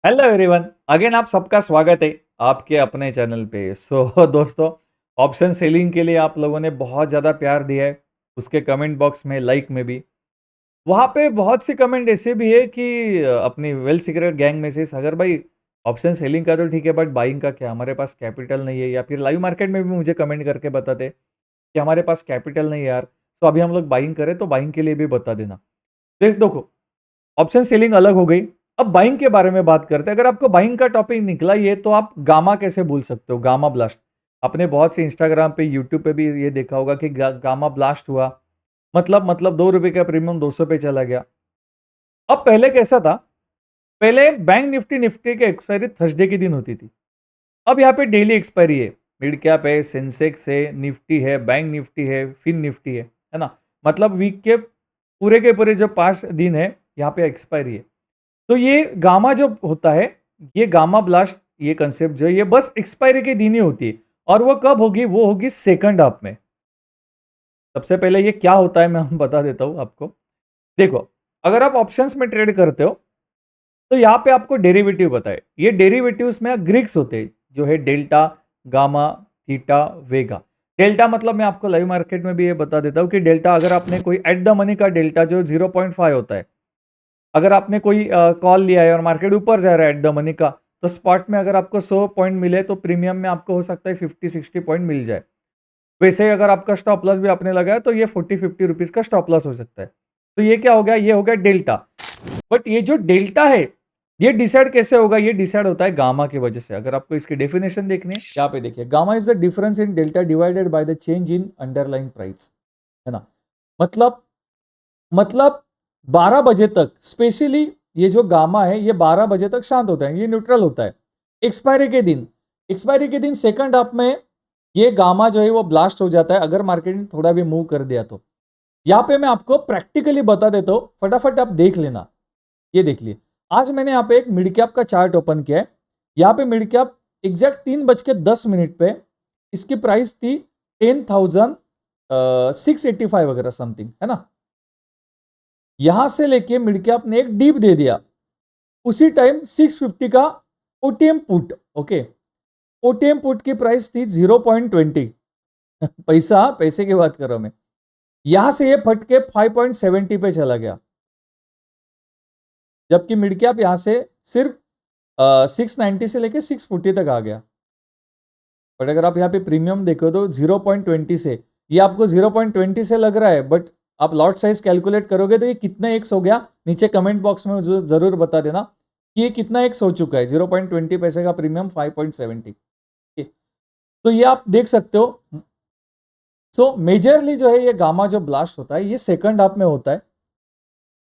Hello everyone, again आप सबका स्वागत है आपके अपने चैनल पे। दोस्तों, ऑप्शन सेलिंग के लिए आप लोगों ने बहुत ज़्यादा प्यार दिया है, उसके कमेंट बॉक्स में, लाइक में भी। वहाँ पे बहुत सी कमेंट ऐसे भी है कि अपनी वेल सीक्रेट गैंग में से सागर भाई, ऑप्शन सेलिंग का तो ठीक है, बट बाइंग का क्या, हमारे पास कैपिटल नहीं है। या फिर लाइव मार्केट में भी मुझे कमेंट करके बताते कि हमारे पास कैपिटल नहीं है यार, तो अभी हम लोग बाइंग करें तो बाइंग के लिए भी बता देना। देखो, ऑप्शन सेलिंग अलग हो गई। अब बाइंग के बारे में बात करते हैं। अगर आपको बाइंग का टॉपिक निकला ये, तो आप गामा कैसे भूल सकते हो, गामा ब्लास्ट। आपने बहुत से इंस्टाग्राम पे, यूट्यूब पे भी ये देखा होगा कि गामा ब्लास्ट हुआ, मतलब 2 रुपए का प्रीमियम 200 पे चला गया। अब पहले कैसा था, पहले बैंक निफ्टी निफ्टी की एक्सपायरी थर्सडे के दिन होती थी। अब यहाँ पे डेली एक्सपायरी है, मिड कैप है, सेंसेक्स है, निफ्टी है, बैंक निफ्टी है, फिन निफ्टी है ना। मतलब वीक के पूरे जो 5 दिन है, यहाँ पे एक्सपायरी है। तो ये गामा जो होता है, ये गामा ब्लास्ट, ये कंसेप्ट जो है, ये बस एक्सपायरी के दिन ही होती है। और वो कब होगी, वो होगी सेकंड हाफ में। सबसे पहले ये क्या होता है मैं बता देता हूं आपको। देखो, अगर आप ऑप्शंस में ट्रेड करते हो, तो यहाँ पे आपको डेरिवेटिव बताए। ये डेरिवेटिव्स में ग्रीक्स होते हैं, जो है डेल्टा, गामा, थीटा, वेगा। डेल्टा मतलब मैं आपको लाइव मार्केट में भी ये बता देता हूँ कि डेल्टा, अगर आपने कोई एट द मनी का डेल्टा जो 0.5 होता है, अगर आपने कोई कॉल लिया है और मार्केट ऊपर जा रहा है एट द मनी का, तो स्पॉट में अगर आपको 100 पॉइंट मिले तो प्रीमियम में आपको हो सकता है 50-60 पॉइंट मिल जाए। वैसे ही अगर आपका स्टॉप लॉस भी आपने लगाया तो ये 40-50 रुपीज का स्टॉप लॉस हो सकता है। तो ये क्या हो गया, ये हो गया डेल्टा। बट ये जो डेल्टा है, ये डिसाइड कैसे होगा, ये डिसाइड होता है गामा की वजह से। अगर आपको इसकी डेफिनेशन देखनी है, यहाँ पे देखिए, gamma is the difference in delta divided by the change in underline price, है ना। मतलब मतलब 12 बजे तक स्पेशली ये जो गामा है, ये 12 बजे तक शांत होता है, ये न्यूट्रल होता है। एक्सपायरी के दिन सेकंड हाफ में ये गामा जो है वो ब्लास्ट हो जाता है, अगर मार्केट ने थोड़ा भी मूव कर दिया तो। यहां पे मैं आपको प्रैक्टिकली बता देता हूं, फटाफट आप देख लेना। ये देख लिए, आज मैंने यहाँ पे एक मिड कैप का चार्ट ओपन किया है। यहाँ पे मिड कैप एग्जैक्ट 3:10 पे इसकी प्राइस थी 10,685 वगैरह समथिंग, है ना। यहां से लेके मिड कैप ने एक डीप दे दिया, उसी टाइम 650 का OTM put. Okay, OTM put की प्राइस थी 0.20 पैसे की बात कर रहा हूं मैं। यहां से ये फट के 5.70 पे चला गया, जबकि मिड कैप यहां से सिर्फ 690 से लेके 640 तक आ गया। बट अगर आप यहाँ पे प्रीमियम देखो तो 0.20 से, ये आपको 0.20 से लग रहा है, बट आप लॉट साइज कैलकुलेट करोगे तो ये कितना एक्स हो गया, नीचे कमेंट बॉक्स में जरूर बता देना कि ये कितना एक्स हो चुका है। 0.20 पैसे का प्रीमियम 5.70। तो ये आप देख सकते हो। सो मेजरली जो है ये गामा जो ब्लास्ट होता है, ये सेकंड हाफ में होता है,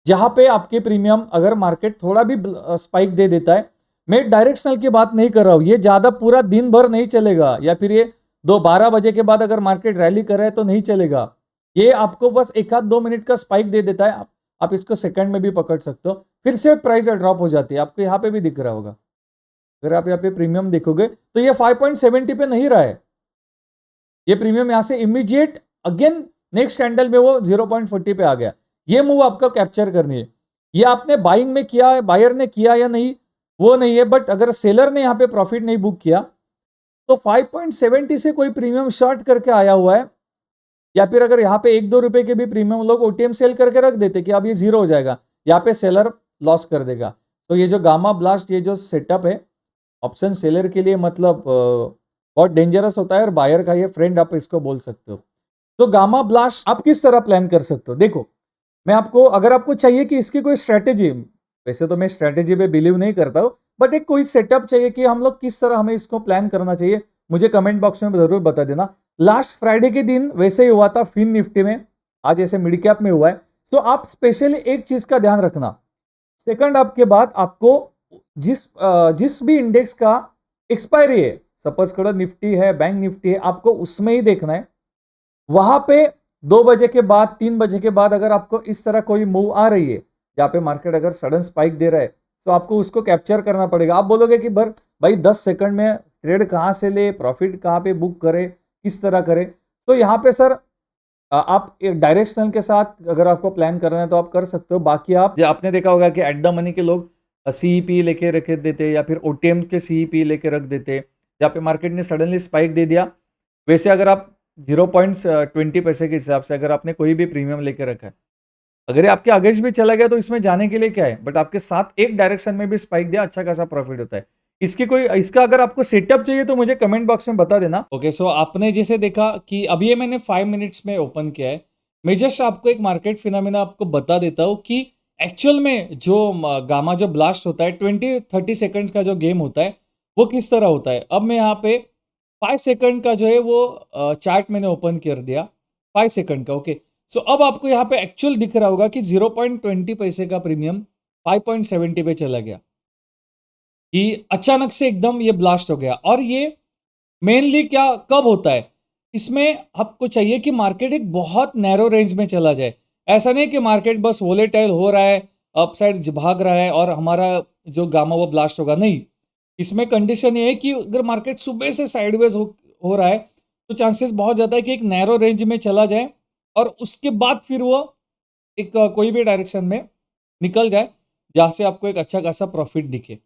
जहां पे आपके प्रीमियम अगर मार्केट थोड़ा भी स्पाइक दे देता है। मैं डायरेक्शनल की बात नहीं कर रहा हूं, ये ज्यादा पूरा दिन भर नहीं चलेगा, या फिर ये 12 बजे के बाद अगर मार्केट रैली कर रहा है तो नहीं चलेगा। ये आपको बस 1-2 मिनट का स्पाइक दे देता है। आप इसको सेकंड में भी पकड़ सकते हो, फिर से प्राइस ड्रॉप हो जाती है। आपको यहाँ पे भी दिख रहा होगा, अगर आप यहाँ पे प्रीमियम देखोगे तो ये 5.70 पे नहीं रहा है। ये प्रीमियम यहां से इमीडिएट अगेन नेक्स्ट कैंडल में वो 0.40 पे आ गया। ये मूव आपको कैप्चर करनी है। ये आपने बाइंग में किया है, बायर ने किया या नहीं वो नहीं है, बट अगर सेलर ने यहां पे प्रॉफिट नहीं बुक किया तो 5.70 से कोई प्रीमियम शॉर्ट करके आया हुआ है, या फिर अगर यहाँ पे 1-2 रुपए के भी प्रीमियम लोग ओटीएम सेल करके रख देते कि अब ये जीरो हो जाएगा, यहाँ पे सेलर लॉस कर देगा। तो ये जो गामा ब्लास्ट, ये जो सेटअप है ऑप्शन सेलर के लिए, मतलब बहुत डेंजरस होता है, और बायर का ये फ्रेंड आप इसको बोल सकते हो। तो गामा ब्लास्ट आप किस तरह प्लान कर सकते हो, देखो मैं आपको, अगर आपको चाहिए कि इसकी कोई स्ट्रेटेजी, वैसे तो मैं स्ट्रेटेजी पे बिलीव नहीं करता हूं, बट एक कोई सेटअप चाहिए कि हम लोग किस तरह हमें इसको प्लान करना चाहिए, मुझे कमेंट बॉक्स में जरूर बता देना। लास्ट फ्राइडे के दिन वैसे ही हुआ था फिन निफ्टी में, आज ऐसे मिड कैप में हुआ है। तो आप स्पेशली एक चीज का ध्यान रखना, सेकंड हाफ के बाद आपको जिस भी इंडेक्स का एक्सपायरी है, सपोज करो निफ्टी है, बैंक निफ्टी है, आपको उसमें ही देखना है। वहां पे 2 बजे के बाद, 3 बजे के बाद अगर आपको इस तरह कोई मूव आ रही है, जहां पे मार्केट अगर सडन स्पाइक दे रहा है, तो आपको उसको कैप्चर करना पड़ेगा। आप बोलोगे कि भाई 10 सेकंड में ट्रेड कहां से ले, प्रॉफिट कहां पे बुक करे, किस तरह करे। तो यहाँ पे सर आप एक डायरेक्शनल के साथ अगर आपको प्लान करना है तो आप कर सकते हो। बाकी आप, आपने देखा होगा कि एट द मनी के लोग सीईपी लेके रख देते या फिर ओटीएम के सीईपी लेके रख देते, जहाँ पे मार्केट ने सडनली स्पाइक दे दिया। वैसे अगर आप 0.20 पैसे के हिसाब से अगर आपने कोई भी प्रीमियम लेके रखा है, अगर ये आपके अगेंस्ट भी चला गया तो इसमें जाने के लिए क्या है, बट आपके साथ एक डायरेक्शन में भी स्पाइक दिया, अच्छा खासा प्रॉफिट होता है। इसका अगर आपको सेटअप चाहिए तो मुझे कमेंट बॉक्स में बता देना। ओके, सो आपने जैसे देखा कि अभी ये मैंने 5 मिनट्स में ओपन किया है। मैं जस्ट आपको एक मार्केट फिनोमेना आपको बता देता हूँ कि एक्चुअल में जो गामा जो ब्लास्ट होता है 20-30 सेकंड्स का जो गेम होता है वो किस तरह होता है। अब मैं यहाँ पे 5 सेकंड का जो है वो चार्ट मैंने ओपन कर दिया, 5 सेकंड का। ओके, सो अब आपको यहाँ पे एक्चुअल दिख रहा होगा कि 0.20 पैसे का प्रीमियम 5.70 पे चला गया, कि अचानक से एकदम ये ब्लास्ट हो गया। और ये मेनली क्या कब होता है, इसमें आपको चाहिए कि मार्केट एक बहुत नैरो रेंज में चला जाए। ऐसा नहीं कि मार्केट बस वोलेटाइल हो रहा है, अपसाइड भाग रहा है और हमारा जो गामा वो ब्लास्ट होगा, नहीं। इसमें कंडीशन ये है कि अगर मार्केट सुबह से साइडवेज हो रहा है तो चांसेस बहुत ज़्यादा है कि एक नैरो रेंज में चला जाए और उसके बाद फिर वो एक कोई भी डायरेक्शन में निकल जाए जहाँ से आपको एक अच्छा खासा प्रॉफिट दिखे।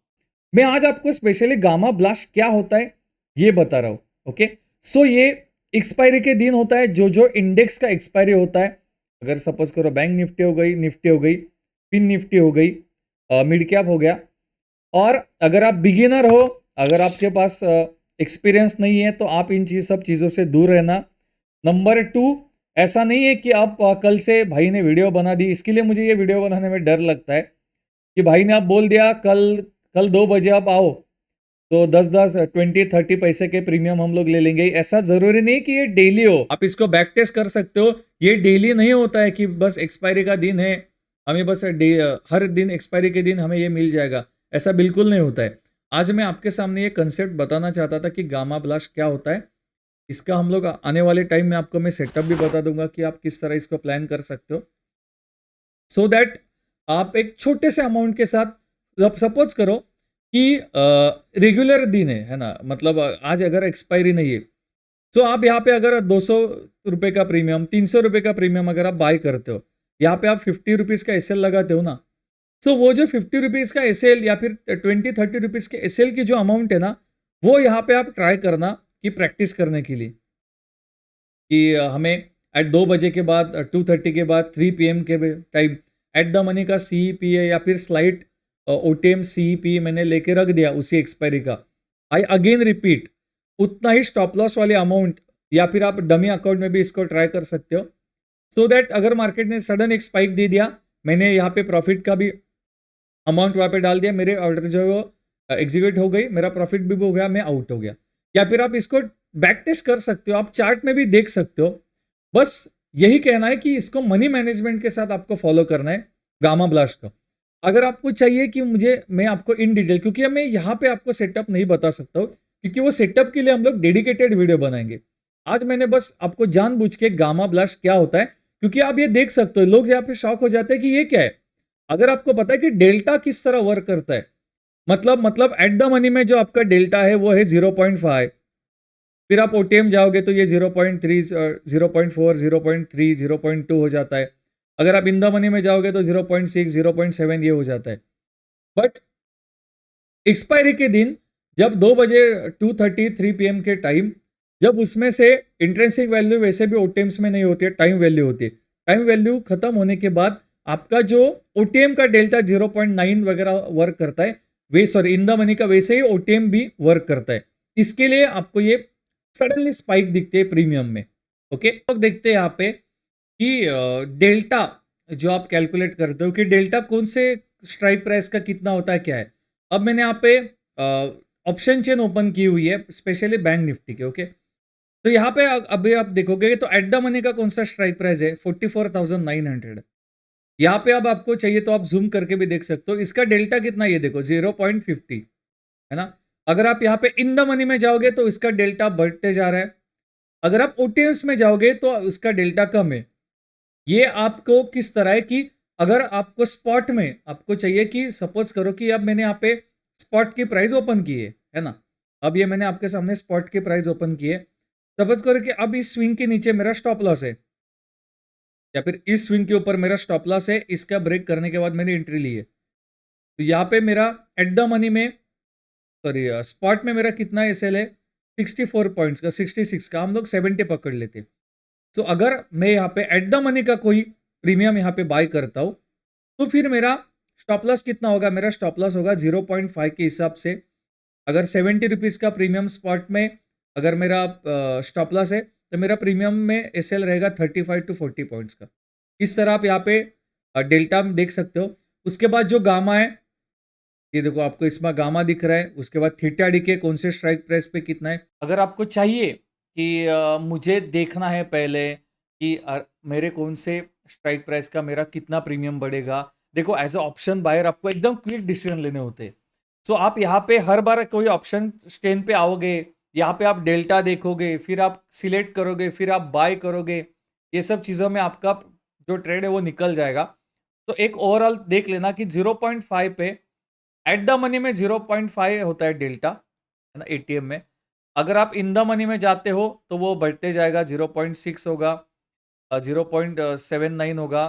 मैं आज आपको स्पेशली गामा ब्लास्ट क्या होता है ये बता रहा हूँ। ओके, सो ये एक्सपायरी के दिन होता है, जो जो इंडेक्स का एक्सपायरी होता है। अगर सपोज करो बैंक निफ्टी हो गई, फिन निफ्टी हो गई, मिड कैप हो गया। और अगर आप बिगिनर हो, अगर आपके पास एक्सपीरियंस नहीं है तो आप इन सब चीज़ों से दूर रहना। नंबर 2, ऐसा नहीं है कि आप कल से भाई ने वीडियो बना दी, इसके लिए मुझे ये वीडियो बनाने में डर लगता है कि भाई ने आप बोल दिया कल कल 2 बजे आप आओ तो 10-10, 20-30 पैसे के प्रीमियम हम लोग ले लेंगे। ऐसा जरूरी नहीं कि ये डेली हो, आप इसको बैक टेस्ट कर सकते हो। ये डेली नहीं होता है कि बस एक्सपायरी का दिन है, हमें बस हर दिन एक्सपायरी के दिन हमें ये मिल जाएगा, ऐसा बिल्कुल नहीं होता है। आज मैं आपके सामने ये कंसेप्ट बताना चाहता था कि गामा ब्लास्ट क्या होता है। इसका हम लोग आने वाले टाइम में आपको मैं सेटअप भी बता दूंगा कि आप किस तरह इसको प्लान कर सकते हो, सो दैट आप एक छोटे से अमाउंट के साथ, सपोज करो कि रेगुलर दिन है ना, मतलब आज अगर एक्सपायरी नहीं है तो आप यहाँ पे अगर 200 रुपये का प्रीमियम, 300 रुपये का प्रीमियम अगर आप बाय करते हो, यहाँ पे आप 50 रुपीज़ का एसएल लगाते हो ना, तो वो जो 50 रुपीज़ का एसएल या फिर 20-30 रुपीज़ के एसएल की जो अमाउंट है ना, वो यहाँ पे आप ट्राई करना कि प्रैक्टिस करने के लिए कि हमें एट 2 बजे के बाद, 2:30 के बाद, 3 PM के टाइम एट द मनी का CEP है या फिर स्लाइट OTM CEP मैंने लेके रख दिया उसी एक्सपायरी का। आई अगेन रिपीट, उतना ही स्टॉप लॉस वाले अमाउंट या फिर आप डमी अकाउंट में भी इसको ट्राई कर सकते हो, सो दैट अगर मार्केट ने सडन एक स्पाइक दे दिया, मैंने यहाँ पे प्रॉफिट का भी अमाउंट वहाँ पे डाल दिया, मेरे ऑर्डर जो है वो एग्जीक्यूट हो गई, मेरा प्रॉफिट भी हो गया, मैं आउट हो गया। या फिर आप इसको बैक टेस्ट कर सकते हो, आप चार्ट में भी देख सकते हो। बस यही कहना है कि इसको मनी मैनेजमेंट के साथ आपको फॉलो करना है गामा ब्लास्ट का। अगर आपको चाहिए कि मैं आपको इन डिटेल, क्योंकि मैं यहाँ पे आपको सेटअप नहीं बता सकता हूँ, क्योंकि वो सेटअप के लिए हम लोग डेडिकेटेड वीडियो बनाएंगे। आज मैंने बस आपको जानबूझ के गामा ब्लास्ट क्या होता है, क्योंकि आप ये देख सकते हो, लोग यहाँ पे शॉक हो जाते हैं कि ये क्या है। अगर आपको पता है कि डेल्टा किस तरह वर्क करता है, मतलब एट द मनी में जो आपका डेल्टा है वो है 0.5, फिर आप ओटीएम जाओगे तो ये 0.3, 0.4, 0.3, 0.2 हो जाता है। अगर आप इन द मनी में जाओगे तो 0.6, 0.7 ये हो जाता है। बट एक्सपायरी के दिन जब 2 बजे, 2:30, 3 PM के टाइम, जब उसमें से इंट्रेंसिक वैल्यू वैसे भी ओटीएम्स में नहीं होती है, टाइम वैल्यू होती है। टाइम वैल्यू खत्म होने के बाद आपका जो ओटीएम का डेल्टा 0.9 वगैरह वर्क करता है, वे सॉरी इन द मनी का वैसे ही ओटीएम भी वर्क करता है। इसके लिए आपको ये सडनली स्पाइक दिखते हैं प्रीमियम में। ओके, तो देखते हैं यहाँ पे कि डेल्टा जो आप कैलकुलेट करते हो कि डेल्टा कौन से स्ट्राइक प्राइस का कितना होता है, क्या है। अब मैंने यहाँ पे ऑप्शन चेन ओपन की हुई है स्पेशली बैंक निफ्टी के। ओके, तो यहाँ पे अभी आप देखोगे तो एट द मनी का कौन सा स्ट्राइक प्राइस है, 44,900। यहाँ पे अब आपको चाहिए तो आप जूम करके भी देख सकते हो, इसका डेल्टा कितना ये देखो 0.50 है ना। अगर आप यहाँ पे इन द मनी में जाओगे तो इसका डेल्टा बढ़ते जा रहा है, अगर आप ओटीएम्स में जाओगे तो उसका डेल्टा कम है। ये आपको किस तरह है कि अगर आपको स्पॉट में आपको चाहिए कि सपोज करो कि अब मैंने यहाँ पे स्पॉट की प्राइस ओपन की है ना। अब ये मैंने आपके सामने स्पॉट की प्राइस ओपन की है। सपोज करो कि अब इस स्विंग के नीचे मेरा स्टॉप लॉस है या फिर इस स्विंग के ऊपर मेरा स्टॉप लॉस है, इसका ब्रेक करने के बाद मैंने एंट्री ली है। तो यहाँ पे मेरा एट द मनी में, सॉरी स्पॉट में मेरा कितना एसएल है, 64 पॉइंट्स का, 66 का, हम लोग 70 पकड़ लेते। तो अगर मैं यहाँ पे एट द मनी का कोई प्रीमियम यहाँ पे बाय करता हूँ, तो फिर मेरा स्टॉप लॉस कितना होगा, मेरा स्टॉप लॉस होगा 0.5 के हिसाब से। अगर 70 रुपीज़ का प्रीमियम स्पॉट में अगर मेरा स्टॉप लॉस है, तो मेरा प्रीमियम में एसएल रहेगा 35 टू 40 पॉइंट्स का। इस तरह आप यहाँ पे डेल्टा में देख सकते हो। उसके बाद जो गामा है, ये देखो आपको इसमें गामा दिख रहा है। उसके बाद थीटा डी के कौन से स्ट्राइक प्राइस पे कितना है। अगर आपको चाहिए कि मुझे देखना है पहले कि मेरे कौन से स्ट्राइक प्राइस का मेरा कितना प्रीमियम बढ़ेगा, देखो एज अ ऑप्शन बायर आपको एकदम क्विक डिसीजन लेने होते हैं। सो आप यहाँ पे हर बार कोई ऑप्शन स्टेन पे आओगे, यहाँ पे आप डेल्टा देखोगे, फिर आप सिलेक्ट करोगे, फिर आप बाय करोगे, ये सब चीज़ों में आपका जो ट्रेड है वो निकल जाएगा। तो एक ओवरऑल देख लेना कि 0.5 पे एट द मनी में 0.5 होता है डेल्टा, है ना, एटीएम में। अगर आप इन द मनी में जाते हो तो वो बढ़ते जाएगा, 0.6 होगा, 0.79 होगा।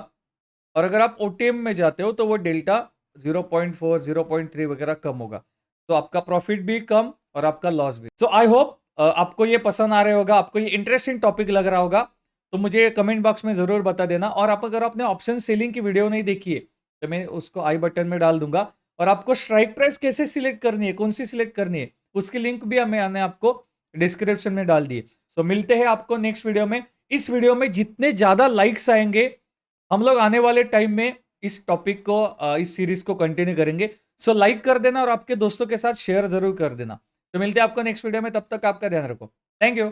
और अगर आप ओटीएम में जाते हो तो वो डेल्टा 0.4 0.3 वगैरह कम होगा। तो आपका प्रॉफिट भी कम और आपका लॉस भी। सो आई होप आपको ये पसंद आ रहा होगा, आपको ये इंटरेस्टिंग टॉपिक लग रहा होगा। तो मुझे कमेंट बॉक्स में ज़रूर बता देना। और आप अगर आपने ऑप्शन सेलिंग की वीडियो नहीं देखी है तो मैं उसको आई बटन में डाल दूंगा। और आपको स्ट्राइक प्राइस कैसे सिलेक्ट करनी है, कौन सी सिलेक्ट करनी है, उसकी लिंक भी मैंने आपको डिस्क्रिप्शन में डाल दी है। सो मिलते हैं आपको नेक्स्ट वीडियो में। इस वीडियो में जितने ज़्यादा लाइक्स आएंगे, हम लोग आने वाले टाइम में इस टॉपिक को, इस सीरीज को कंटिन्यू करेंगे। सो लाइक कर देना और आपके दोस्तों के साथ शेयर जरूर कर देना। तो मिलते हैं आपको नेक्स्ट वीडियो में, तब तक आपका ध्यान रखो। Thank you.